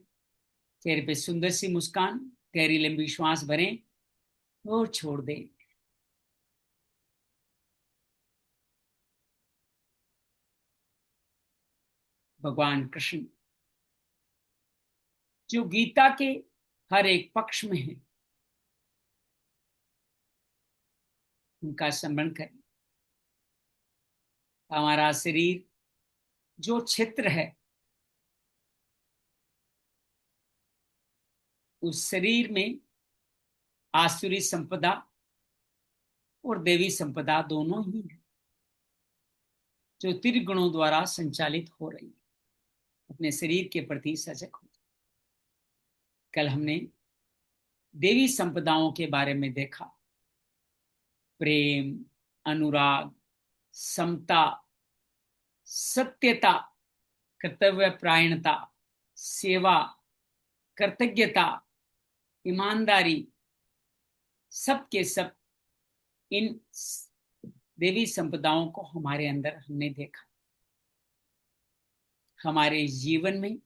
चेहरे पे सुंदर सी मुस्कान, गहरी लंबी श्वास भरें और छोड़ दें। भगवान कृष्ण जो गीता के हर एक पक्ष में है, उनका स्मरण करें। हमारा शरीर जो क्षेत्र है, उस शरीर में आसुरी संपदा और देवी संपदा दोनों ही है, जो त्रिगुणों द्वारा संचालित हो रही है। अपने शरीर के प्रति सजग हो। कल हमने देवी संपदाओं के बारे में देखा। प्रेम, अनुराग, समता, सत्यता, कर्तव्य परायणता, सेवा, कृतज्ञता, ईमानदारी, सब के सब इन देवी संपदाओं को हमारे अंदर हमने देखा। हमारे जीवन में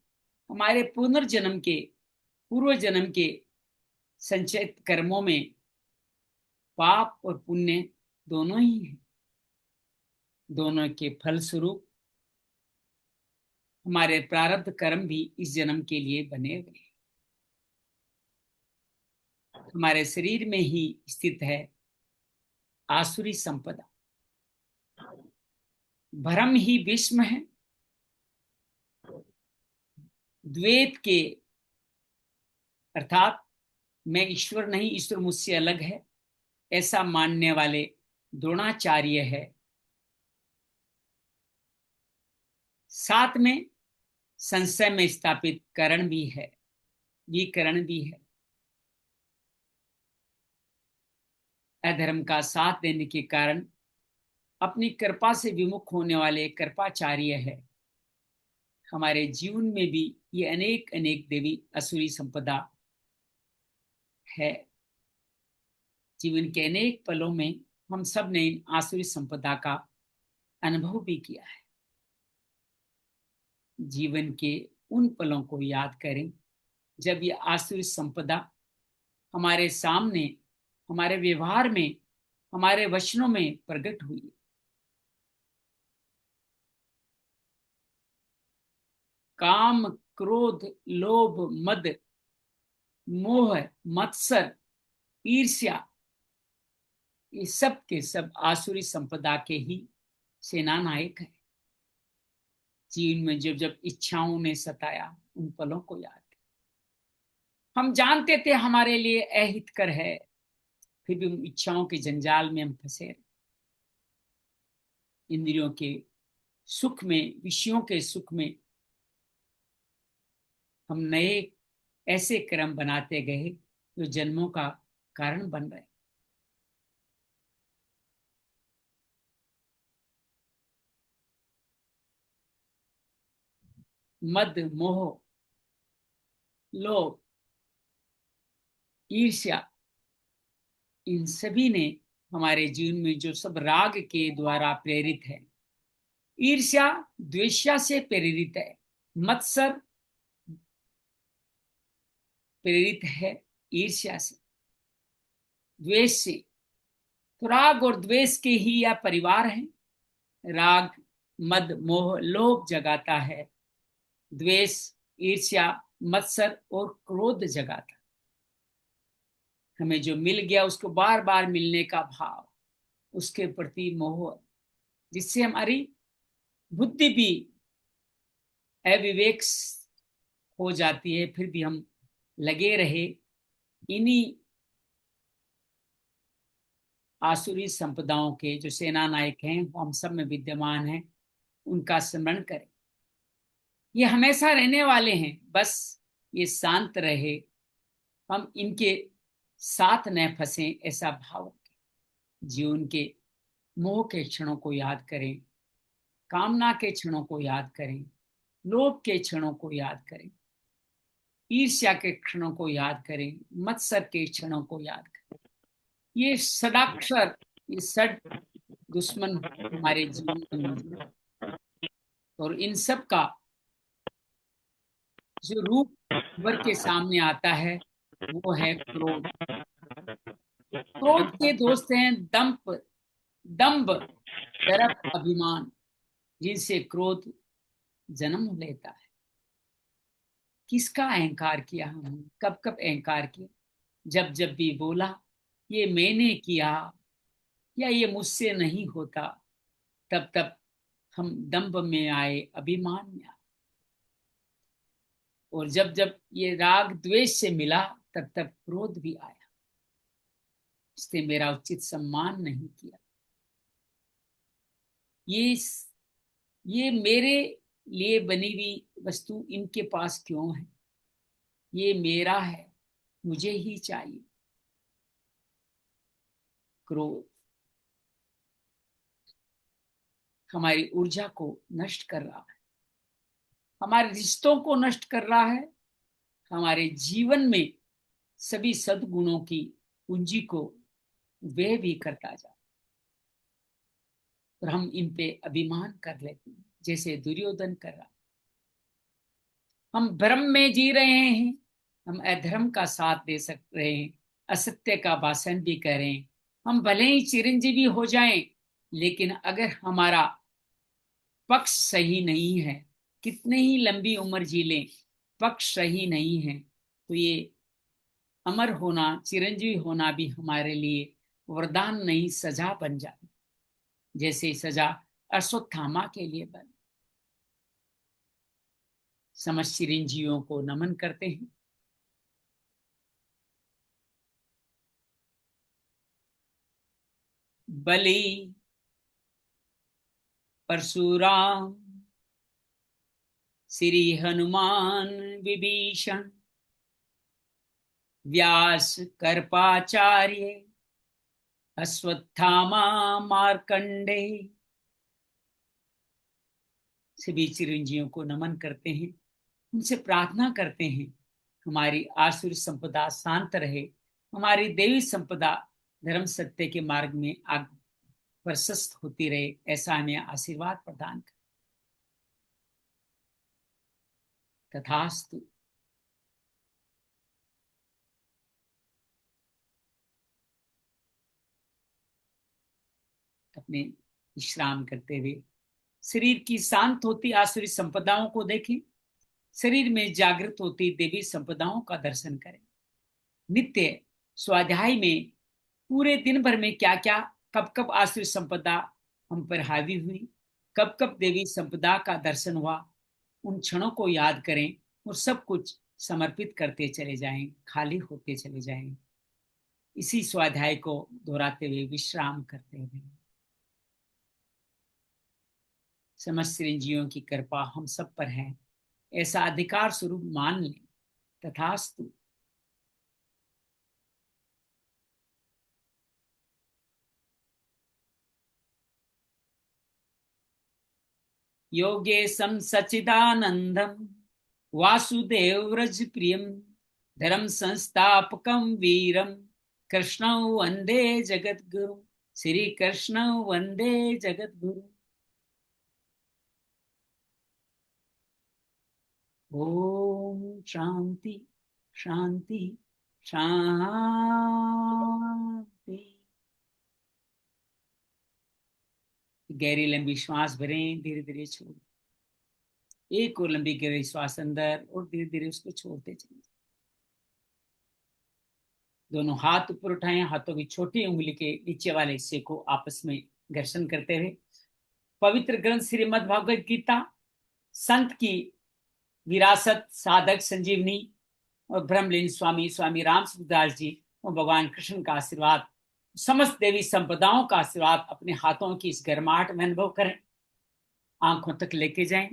हमारे पुनर्जन्म के, पूर्व जन्म के संचित कर्मों में पाप और पुण्य दोनों ही हैं। दोनों के फलस्वरूप हमारे प्रारब्ध कर्म भी इस जन्म के लिए बने हुए हैं। हमारे शरीर में ही स्थित है आसुरी संपदा। भ्रम ही विस्म है। द्वैत के अर्थात मैं ईश्वर नहीं, ईश्वर मुझसे अलग है, ऐसा मानने वाले द्रोणाचार्य है। साथ में संशय में स्थापित करण भी है, विकरण भी है। अधर्म का साथ देने के कारण अपनी कृपा से विमुख होने वाले कृपाचार्य है। हमारे जीवन में भी ये अनेक अनेक देवी असुरी संपदा है। जीवन के अनेक पलों में हम सब ने इन आसुरी संपदा का अनुभव भी किया है। जीवन के उन पलों को याद करें जब ये आसुरी संपदा हमारे सामने, हमारे व्यवहार में, हमारे वचनों में प्रकट हुई। काम, क्रोध, लोभ, मद, मोह, मत्सर, ईर्ष्या, ये सब के सब आसुरी संपदा के ही सेना नायक है। जीवन में जब जब इच्छाओं ने सताया, उन पलों को याद कर। हम जानते थे हमारे लिए अहितकर है, फिर भी उन इच्छाओं के जंजाल में हम फंसे। इंद्रियों के सुख में, विषयों के सुख में हम नए ऐसे कर्म बनाते गए जो जन्मों का कारण बन रहे। मद, मोह, लोभ, ईर्ष्या, इन सभी ने हमारे जीवन में जो सब राग के द्वारा प्रेरित है। ईर्ष्या द्वेष्या से प्रेरित है। मत्सर प्रेरित है ईर्ष्या से, द्वेष से। तो राग और द्वेष के ही या परिवार है। राग, मद, मोह, लोभ जगाता है। द्वेष, ईर्ष्या, मत्सर और क्रोध जगाता। हमें जो मिल गया उसको बार बार मिलने का भाव, उसके प्रति मोह, जिससे हमारी बुद्धि भी अविवेक हो जाती है। फिर भी हम लगे रहे इन्हीं आसुरी संपदाओं के जो सेना नायक हैं, वो हम सब में विद्यमान हैं। उनका स्मरण करें। ये हमेशा रहने वाले हैं, बस ये शांत रहे, हम इनके साथ न फंसे, ऐसा भाव। जीवन के मोह के क्षणों को याद करें, कामना के क्षणों को याद करें, लोभ के क्षणों को याद करें, ईर्ष्या के क्षणों को याद करें, मत्सर के क्षणों को याद करें। ये षडाक्षर, ये षड दुश्मन हमारे जीवन में मौजूद है। और इन सब का जो रूप भर के सामने आता है वो है क्रोध। क्रोध के दोस्त हैं दंभ, दंभ, दर्प, अभिमान, जिनसे क्रोध जन्म लेता है। किसका अहंकार किया हमने? कब कब अहंकार किया? जब जब भी बोला ये मैंने किया, या ये मुझसे नहीं होता, तब तब हम दंभ में आए, अभिमान में आए। और जब जब ये राग द्वेष से मिला, तब तब क्रोध भी आया, इसने मेरा उचित सम्मान नहीं किया। ये ये मेरे लिए बनी हुई वस्तु इनके पास क्यों है? ये मेरा है, मुझे ही चाहिए। क्रोध हमारी ऊर्जा को नष्ट कर रहा है, हमारे रिश्तों को नष्ट कर रहा है, हमारे जीवन में सभी सद्गुणों की पूंजी को वे भी करता जा, और हम इन पे अभिमान कर लेते हैं, जैसे दुर्योधन कर रहा। हम भ्रम में जी रहे हैं, हम अधर्म का साथ दे सक रहे हैं, असत्य का भाषण भी कर रहे हैं। हम भले ही चिरंजीवी हो जाएं, लेकिन अगर हमारा पक्ष सही नहीं है, कितने ही लंबी उम्र जी लें, पक्ष सही नहीं है, तो ये अमर होना, चिरंजीवी होना भी हमारे लिए वरदान नहीं, सजा बन जाए, जैसे सजा अश्वत्थामा के लिए बन। समस्त चिरंजीवियों को नमन करते हैं। बलि, परशुराम, श्री हनुमान, विभीषण, व्यास, कर्पाचार्य, अश्वत्थामा, मार्कंडे, सभी चिरंजीवियों को नमन करते हैं। उनसे प्रार्थना करते हैं हमारी आसुरी संपदा शांत रहे, हमारी देवी संपदा धर्म सत्य के मार्ग में आग प्रशस्त होती रहे, ऐसा हमें आशीर्वाद प्रदान कर। तथास्तु। अपने विश्राम करते हुए शरीर की शांत होती आसुरी संपदाओं को देखें, शरीर में जागृत होती देवी संपदाओं का दर्शन करें। नित्य स्वाध्याय में पूरे दिन भर में क्या क्या, कब कब आसुरी संपदा हम पर हावी हुई, कब कब देवी संपदा का दर्शन हुआ, उन क्षणों को याद करें और सब कुछ समर्पित करते चले जाएं, खाली होते चले जाएं। इसी स्वाध्याय को दोहराते हुए विश्राम करते हुए समस्त चिरंजीवियों की कृपा हम सब पर है, ऐसा अधिकार स्वरूप मान लें। तथास्तु। योगेशं सच्चिदानंदं वासुदेव व्रज प्रियं धर्म संस्थापकं वीरं कृष्णं वंदे जगद्गुरु। श्री कृष्ण वंदे जगद्गुरु। ओम शांति शांति शांति। गहरी लंबी श्वास भरें, धीरे धीरे छोड़। एक और लंबी गहरी श्वास अंदर और धीरे धीरे उसको छोड़ते चलिए। दोनों हाथ ऊपर उठाएं, हाथों की छोटी उंगली के नीचे वाले हिस्से को आपस में घर्षण करते हुए पवित्र ग्रंथ श्रीमद् भगवद गीता, संत की विरासत, साधक संजीवनी और ब्रह्मलीन स्वामी स्वामी राम सुखदास जी और भगवान कृष्ण का आशीर्वाद, समस्त देवी संपदाओं का आशीर्वाद अपने हाथों की इस गर्माहट में अनुभव करें। आंखों तक लेके जाएं,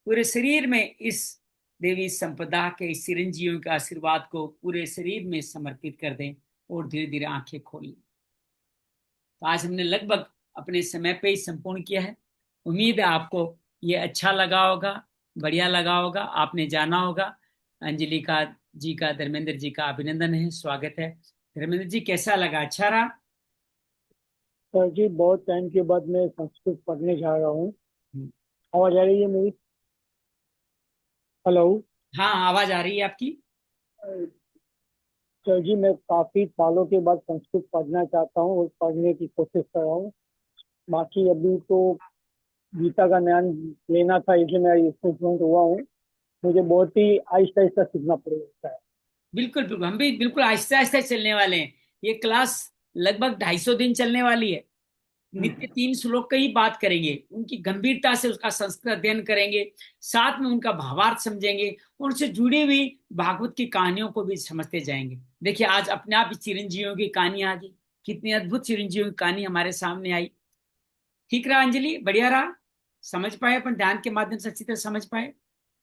पूरे शरीर में इस देवी संपदा के चिरंजीवियों के आशीर्वाद को पूरे शरीर में समर्पित कर दें और धीरे धीरे आंखें खोलें। तो आज हमने लगभग अपने समय पे ही संपूर्ण किया है। उम्मीद है आपको ये अच्छा लगा होगा, बढ़िया लगा होगा, आपने जाना होगा। अंजलि का जी का, धर्मेंद्र जी का अभिनंदन है, स्वागत है। धर्मेंद्र जी कैसा लगा? अच्छा रहा? सर जी, बहुत टाइम के बाद मैं संस्कृत पढ़ने जा रहा हूँ। आवाज आ रही है मेरी? हेलो। हाँ, आवाज आ रही है आपकी। सर जी, मैं काफी सालों के बाद संस्कृत पढ़ना चाहता हूँ और पढ़ने की कोशिश कर रहा हूँ। बाकी अभी तो गीता का ज्ञान लेना था, इसलिए मैं इसमें ज्वाइन हुआ हूँ। मुझे बहुत ही आहिस्ता आहिस्ता सीखना पड़ेगा। बिल्कुल बिल्कुल, हम भी बिल्कुल आहिस्ते आहिस्ते चलने वाले हैं। ये क्लास लगभग 250 दिन चलने वाली है, नित्य 3 श्लोक का ही बात करेंगे, उनकी गंभीरता से उसका संस्कृत अध्ययन करेंगे, साथ में उनका भावार्थ समझेंगे, उनसे जुड़ी हुई भागवत की कहानियों को भी समझते जाएंगे। देखिए आज अपने आप ही चिरंजीवियों की कहानी आ गई, कितनी अद्भुत चिरंजीवियों की कहानी हमारे सामने आई। ठीक रहा अंजलि, बढ़िया रहा, समझ पाए अपन, ध्यान के माध्यम से अच्छी तरह समझ पाए।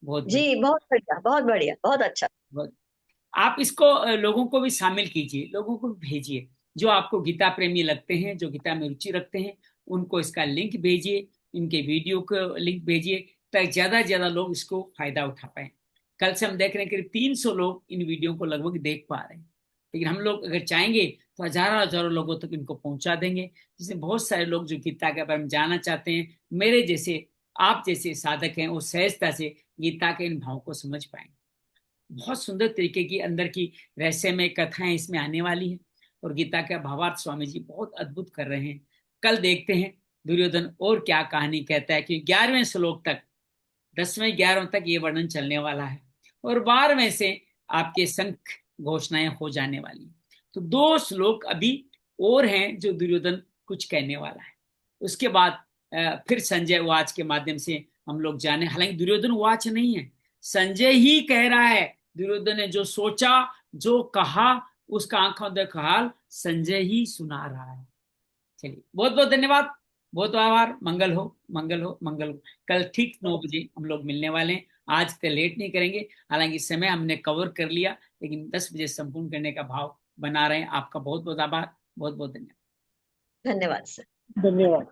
बहुत बढ़िया, जी बहुत बढ़िया, बहुत बढ़िया, बहुत अच्छा। बहुत। आप इसको लोगों को भी शामिल कीजिए, लोगों को भी भेजिए, जो आपको गीता प्रेमी लगते हैं, जो गीता में रुचि रखते हैं, उनको इसका लिंक भेजिए, इनके वीडियो को लिंक भेजिए, ताकि ज्यादा से ज्यादा लोग इसको फायदा उठा पाए। कल से हम देख रहे हैं करीब 300 लोग इन वीडियो को लगभग देख पा रहे हैं, लेकिन हम लोग अगर चाहेंगे तो हजारों हजारों लोगों तक इनको पहुंचा देंगे, जिससे बहुत सारे लोग जो गीता के बारे में जानना चाहते हैं, मेरे जैसे आप जैसे साधक हैं, वो सहजता से गीता के इन भावों को समझ पाएंगे। बहुत सुंदर तरीके की अंदर की रहस्यमय कथाएं इसमें आने वाली हैं, और गीता का भावार्थ स्वामी जी बहुत अद्भुत कर रहे हैं। कल देखते हैं दुर्योधन और क्या कहानी कहता है, कि 11वें श्लोक तक, 10वें 11वें तक ये वर्णन चलने वाला है, और 12वें से आपके शंख घोषणाएं हो जाने वाली हैं। तो 2 श्लोक अभी और हैं जो दुर्योधन कुछ कहने वाला है। उसके बाद फिर संजय वाच के माध्यम से हम लोग जाने, हालांकि दुर्योधन वाच नहीं है, संजय ही कह रहा है। दुर्योधन ने जो सोचा, जो कहा, उसका आंखों देखा हाल संजय ही सुना रहा है। चलिए, बहुत बहुत धन्यवाद, बहुत आभार। मंगल हो, मंगल हो, मंगल हो। कल ठीक 9 बजे हम लोग मिलने वाले हैं। आज तक लेट नहीं करेंगे, हालांकि समय हमने कवर कर लिया, लेकिन 10 बजे संपूर्ण करने का भाव बना रहे हैं। आपका बहुत बहुत आभार, बहुत बहुत धन्यवाद। धन्यवाद सर। धन्यवाद।